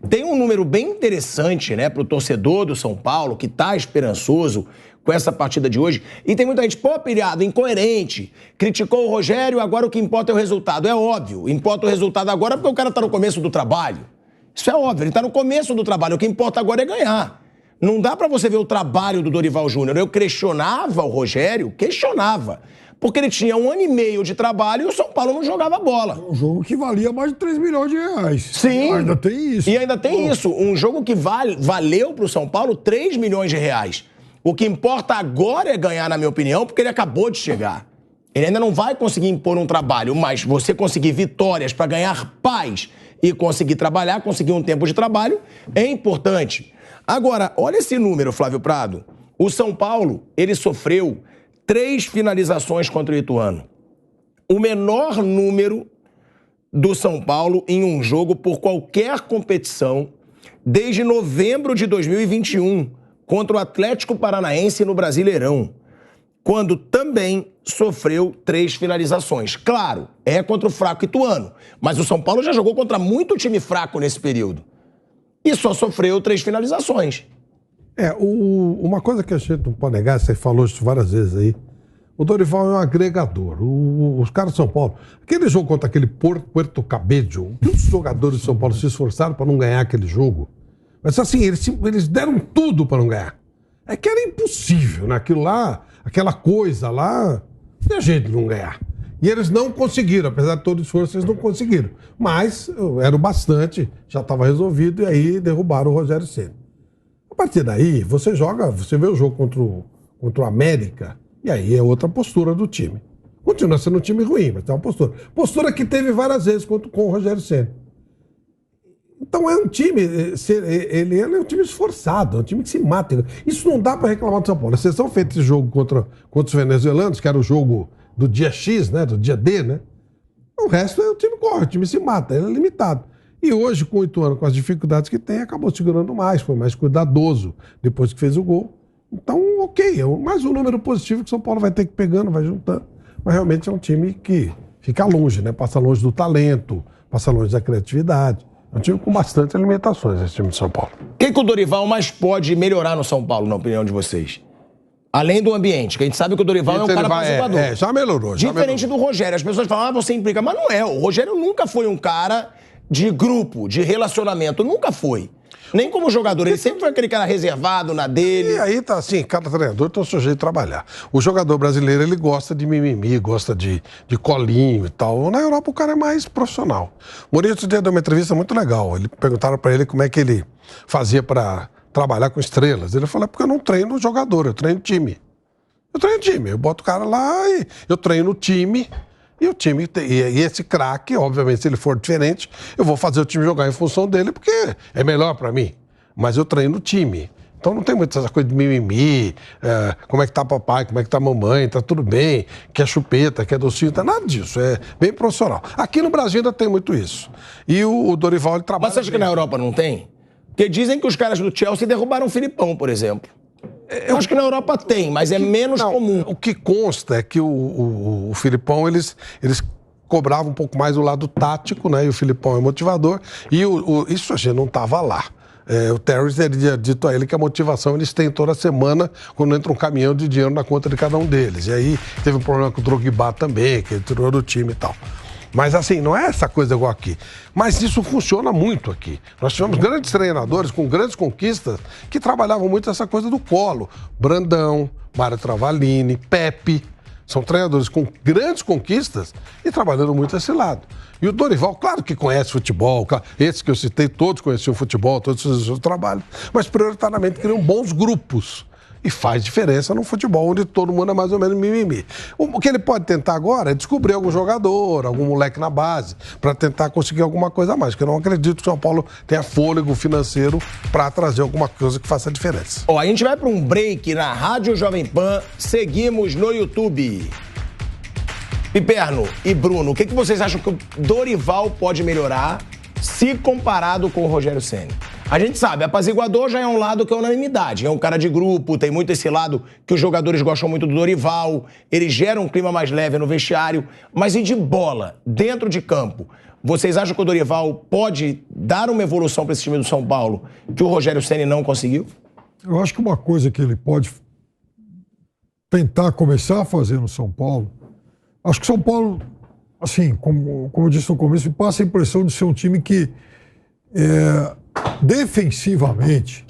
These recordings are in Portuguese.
tem um número bem interessante, né, pro torcedor do São Paulo, que tá esperançoso com essa partida de hoje. E tem muita gente, pô, pilhado, incoerente, criticou o Rogério, agora o que importa é o resultado. É óbvio, importa o resultado agora porque o cara tá no começo do trabalho. Isso é óbvio, ele tá no começo do trabalho, o que importa agora é ganhar. Não dá pra você ver o trabalho do Dorival Júnior. Eu questionava o Rogério, porque ele tinha 1 ano e meio de trabalho e o São Paulo não jogava bola. Um jogo que valia mais de 3 milhões de reais. Sim. Ainda tem isso. E ainda tem isso. Um jogo que valeu pro São Paulo 3 milhões de reais. O que importa agora é ganhar, na minha opinião, porque ele acabou de chegar. Ele ainda não vai conseguir impor um trabalho, mas você conseguir vitórias para ganhar paz e conseguir trabalhar, conseguir um tempo de trabalho, é importante. Agora, olha esse número, Flávio Prado. O São Paulo, ele sofreu 3 finalizações contra o Ituano. O menor número do São Paulo em um jogo por qualquer competição desde novembro de 2021 contra o Atlético Paranaense no Brasileirão, quando também sofreu 3 finalizações. Claro, é contra o fraco Ituano, mas o São Paulo já jogou contra muito time fraco nesse período e só sofreu 3 finalizações. Uma coisa que a gente não pode negar, você falou isso várias vezes aí, o Dorival é um agregador. Os caras de São Paulo, aquele jogo contra aquele Puerto Cabello, que os jogadores de São Paulo se esforçaram para não ganhar aquele jogo. Mas assim, eles deram tudo para não ganhar. É que era impossível, né? Aquilo lá, aquela coisa lá, não tinha jeito de não ganhar. E eles não conseguiram, apesar de todo o esforço, eles não conseguiram. Mas era o bastante, já estava resolvido, e aí derrubaram o Rogério Ceni. A partir daí, você vê o jogo contra o América, e aí é outra postura do time. Continua sendo um time ruim, mas tem uma postura. Postura que teve várias vezes com o Rogério Ceni. Então é um time, ele é um time esforçado, é um time que se mata. Isso não dá para reclamar do São Paulo. A exceção feita esse jogo contra os venezuelanos, que era o jogo do dia X, né, do dia D, né? O resto é o time corre, o time se mata, ele é limitado. E hoje, com o Ituano, com as dificuldades que tem, acabou segurando mais, foi mais cuidadoso depois que fez o gol. Então, ok, é mais um número positivo que o São Paulo vai ter que ir pegando, vai juntando. Mas realmente é um time que fica longe, né? Passa longe do talento, passa longe da criatividade. É um time com bastante limitações, esse time de São Paulo. O que o Dorival mais pode melhorar no São Paulo, na opinião de vocês? Além do ambiente, que a gente sabe que o Dorival é um cara apaziguador. Já melhorou. Diferente do Rogério. As pessoas falam, você implica. Mas não é. O Rogério nunca foi um cara de grupo, de relacionamento. Nunca foi. Nem como jogador. Ele sempre foi aquele cara reservado na dele. E aí tá assim, cada treinador tem o seu jeito de trabalhar. O jogador brasileiro, ele gosta de mimimi, gosta de colinho e tal. Na Europa, o cara é mais profissional. O Mourinho outro dia deu uma entrevista muito legal. Perguntaram pra ele como é que ele fazia pra trabalhar com estrelas. Ele falou, porque eu não treino jogador, eu treino time. Eu boto o cara lá e eu treino o time. E o time, e esse craque, obviamente, se ele for diferente, eu vou fazer o time jogar em função dele, porque é melhor pra mim. Mas eu treino o time. Então não tem muita essa coisa de mimimi, como é que tá papai, como é que tá mamãe, tá tudo bem, quer chupeta, quer docinho, tá nada disso, é bem profissional. Aqui no Brasil ainda tem muito isso. E o Dorival, ele trabalha... Mas você acha que na Europa não tem? Porque dizem que os caras do Chelsea derrubaram o Filipão, por exemplo. Eu acho que na Europa tem, mas é menos comum. O que consta é que o Filipão, eles cobravam um pouco mais o lado tático, né? E o Filipão é motivador. E isso a gente não estava lá. O Terry teria dito a ele que a motivação eles têm toda semana quando entra um caminhão de dinheiro na conta de cada um deles. E aí teve um problema com o Drogba também, que ele tirou do time e tal. Mas assim, não é essa coisa igual aqui. Mas isso funciona muito aqui. Nós tivemos grandes treinadores com grandes conquistas que trabalhavam muito essa coisa do colo. Brandão, Mário Travalini, Pepe. São treinadores com grandes conquistas e trabalhando muito esse lado. E o Dorival, claro que conhece futebol, claro, esses que eu citei, todos conheciam futebol, todos fizeram o seu trabalho, mas prioritariamente criam bons grupos. E faz diferença no futebol, onde todo mundo é mais ou menos mimimi. O que ele pode tentar agora é descobrir algum jogador, algum moleque na base, para tentar conseguir alguma coisa a mais. Porque eu não acredito que o São Paulo tenha fôlego financeiro para trazer alguma coisa que faça diferença. A gente vai para um break na Rádio Jovem Pan, seguimos no YouTube. Piperno e Bruno, o que vocês acham que o Dorival pode melhorar se comparado com o Rogério Ceni? A gente sabe, apaziguador já é um lado que é unanimidade. É um cara de grupo, tem muito esse lado que os jogadores gostam muito do Dorival. Ele gera um clima mais leve no vestiário. Mas e de bola, dentro de campo? Vocês acham que o Dorival pode dar uma evolução para esse time do São Paulo que o Rogério Ceni não conseguiu? Eu acho que uma coisa que ele pode tentar começar a fazer no São Paulo, acho que o São Paulo, assim, como eu disse no começo, passa a impressão de ser um time que, defensivamente,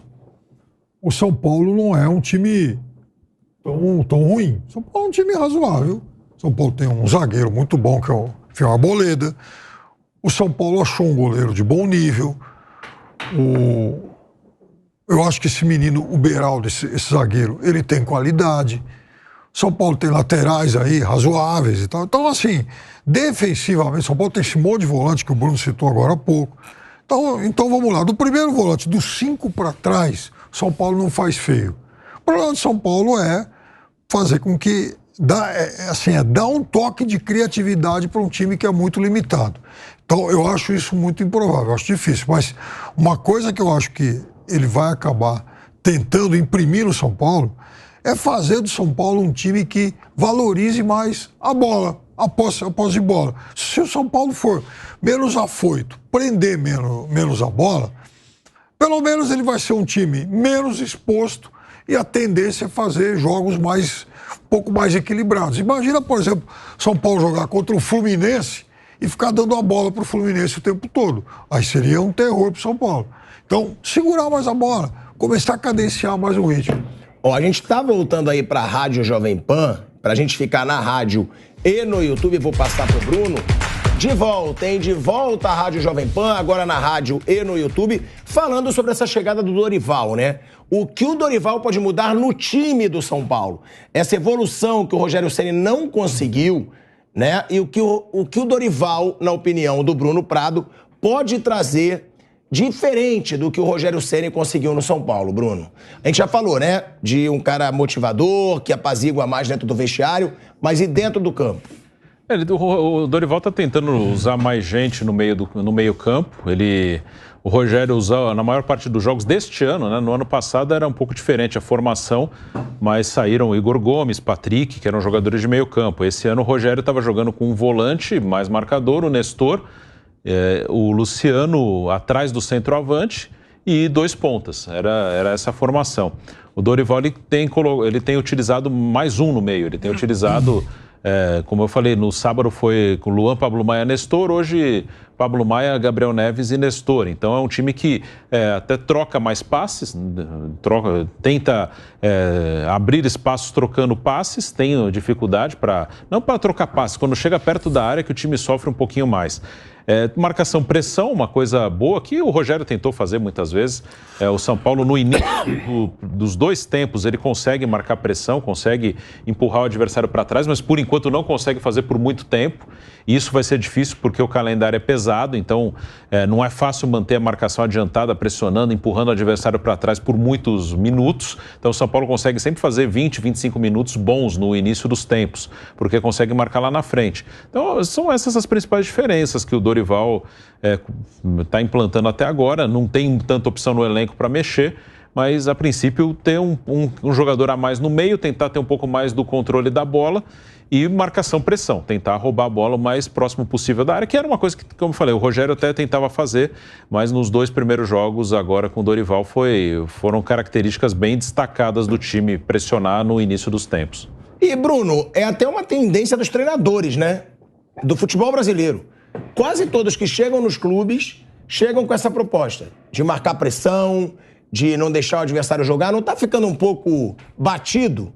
o São Paulo não é um time tão ruim. O São Paulo é um time razoável. O São Paulo tem um zagueiro muito bom, que é o Fiel Arboleda. O São Paulo achou um goleiro de bom nível. Eu acho que esse menino, o Beraldo, esse zagueiro, ele tem qualidade. São Paulo tem laterais aí razoáveis e tal. Então, assim, defensivamente, São Paulo tem esse monte de volante que o Bruno citou agora há pouco. Então vamos lá. Do primeiro volante, dos 5 para trás, São Paulo não faz feio. O problema de São Paulo é fazer com que dá um toque de criatividade para um time que é muito limitado. Então, eu acho isso muito improvável, eu acho difícil. Mas uma coisa que eu acho que ele vai acabar tentando imprimir no São Paulo é fazer do São Paulo um time que valorize mais a bola, a posse de bola. Se o São Paulo for menos afoito, prender menos a bola, pelo menos ele vai ser um time menos exposto e a tendência é fazer jogos um pouco mais equilibrados. Imagina, por exemplo, São Paulo jogar contra o Fluminense e ficar dando a bola para o Fluminense o tempo todo. Aí seria um terror para o São Paulo. Então, segurar mais a bola, começar a cadenciar mais o ritmo. A gente tá voltando aí pra Rádio Jovem Pan, pra gente ficar na rádio e no YouTube. Vou passar pro Bruno. De volta à Rádio Jovem Pan, agora na rádio e no YouTube, falando sobre essa chegada do Dorival, né? O que o Dorival pode mudar no time do São Paulo. Essa evolução que o Rogério Ceni não conseguiu, né? E o que o Dorival, na opinião do Bruno Prado, pode trazer diferente do que o Rogério Ceni conseguiu no São Paulo, Bruno. A gente já falou, né? De um cara motivador, que apazigua mais dentro do vestiário, mas e dentro do campo? O Dorival está tentando usar mais gente no meio campo. O Rogério usou na maior parte dos jogos deste ano, né? No ano passado era um pouco diferente a formação, mas saíram Igor Gomes, Patrick, que eram jogadores de meio campo. Esse ano o Rogério estava jogando com um volante mais marcador, o Nestor, o Luciano atrás do centroavante e 2 pontas. Era essa a formação. O Dorival ele tem utilizado mais um no meio. Ele tem utilizado, como eu falei, no sábado foi com Luan, Pablo Maia, Nestor. Hoje, Pablo Maia, Gabriel Neves e Nestor. Então é um time que até troca mais passes, tenta abrir espaços trocando passes. Tem dificuldade não para trocar passes, quando chega perto da área que o time sofre um pouquinho mais. Marcação, pressão, uma coisa boa que o Rogério tentou fazer muitas vezes. O São Paulo, no início dos 2 tempos, ele consegue marcar pressão, consegue empurrar o adversário para trás, mas por enquanto não consegue fazer por muito tempo. E isso vai ser difícil porque o calendário é pesado, então não é fácil manter a marcação adiantada, pressionando, empurrando o adversário para trás por muitos minutos. Então o São Paulo consegue sempre fazer 20, 25 minutos bons no início dos tempos, porque consegue marcar lá na frente. Então são essas as principais diferenças que o Dorival está implantando até agora. Não tem tanta opção no elenco para mexer, mas a princípio ter um jogador a mais no meio, tentar ter um pouco mais do controle da bola e marcação-pressão, tentar roubar a bola o mais próximo possível da área, que era uma coisa que, como eu falei, o Rogério até tentava fazer, mas nos 2 primeiros jogos agora com o Dorival foram características bem destacadas do time pressionar no início dos tempos. E, Bruno, é até uma tendência dos treinadores, né? Do futebol brasileiro. Quase todos que chegam nos clubes chegam com essa proposta de marcar pressão, de não deixar o adversário jogar. Não tá ficando um pouco batido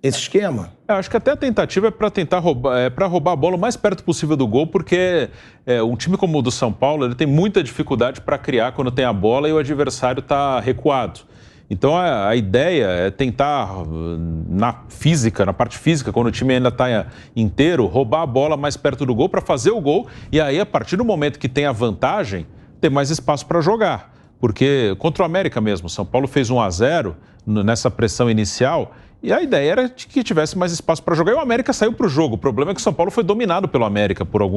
esse esquema? Eu acho que até a tentativa é para tentar roubar a bola o mais perto possível do gol, porque um time como o do São Paulo, ele tem muita dificuldade para criar quando tem a bola e o adversário está recuado. Então a ideia é tentar, na parte física, quando o time ainda está inteiro, roubar a bola mais perto do gol para fazer o gol, e aí a partir do momento que tem a vantagem, ter mais espaço para jogar. Porque contra o América mesmo, São Paulo fez 1-0 nessa pressão inicial E a ideia era de que tivesse mais espaço para jogar. E o América saiu para o jogo. O problema é que o São Paulo foi dominado pelo América por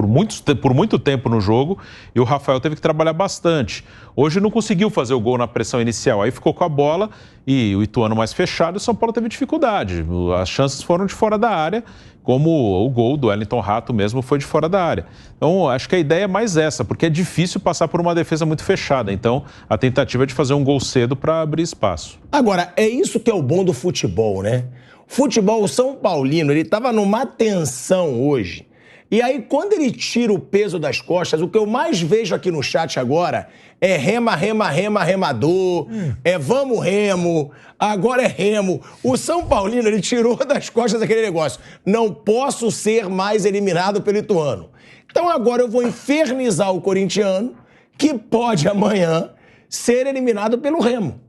muito tempo no jogo e o Rafael teve que trabalhar bastante. Hoje não conseguiu fazer o gol na pressão inicial. Aí ficou com a bola e o Ituano mais fechado e o São Paulo teve dificuldade. As chances foram de fora da área, como o gol do Wellington Rato mesmo foi de fora da área. Então, acho que a ideia é mais essa, porque é difícil passar por uma defesa muito fechada. Então, a tentativa é de fazer um gol cedo para abrir espaço. Agora, é isso que é o bom do futebol, né? Futebol, o São Paulino, ele estava numa tensão hoje. E aí, quando ele tira o peso das costas, o que eu mais vejo aqui no chat agora é rema, rema, rema, remador, é vamos remo, agora é remo. O São Paulino, ele tirou das costas aquele negócio. Não posso ser mais eliminado pelo Ituano. Então agora eu vou infernizar o corintiano, que pode amanhã ser eliminado pelo Remo.